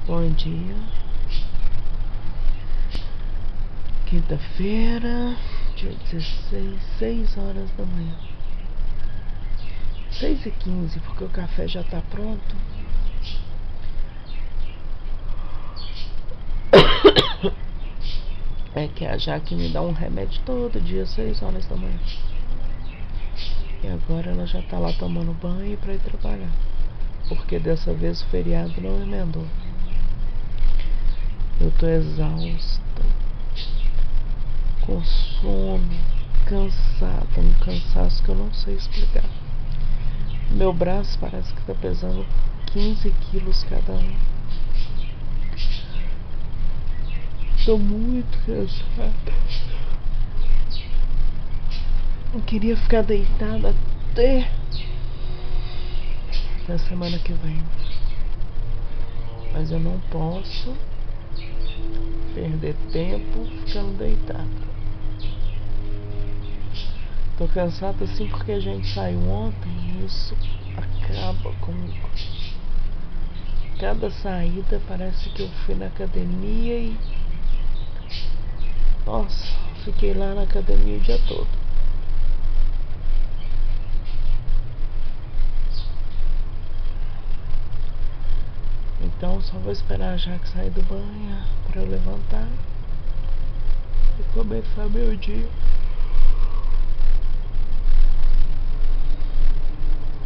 Bom dia. Quinta-feira, dia 16, 6 horas da manhã. 6h15, porque o café já tá pronto. É que a Jaque me dá um remédio todo dia, 6 horas da manhã. E agora ela já tá lá tomando banho pra ir trabalhar. Porque dessa vez o feriado não emendou. Eu tô exausta, com sono, cansada, um cansaço que eu não sei explicar. Meu braço parece que tá pesando 15 quilos cada um. Tô muito cansada. Eu queria ficar deitada até na semana que vem. Mas eu não posso perder tempo ficando deitada. Tô cansada assim porque a gente saiu ontem e isso acaba comigo. Cada saída parece que eu fui na academia e... Nossa, fiquei lá na academia o dia todo. Então só vou esperar a Jaque sair do banho pra eu levantar e começar meu dia.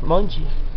Bom dia.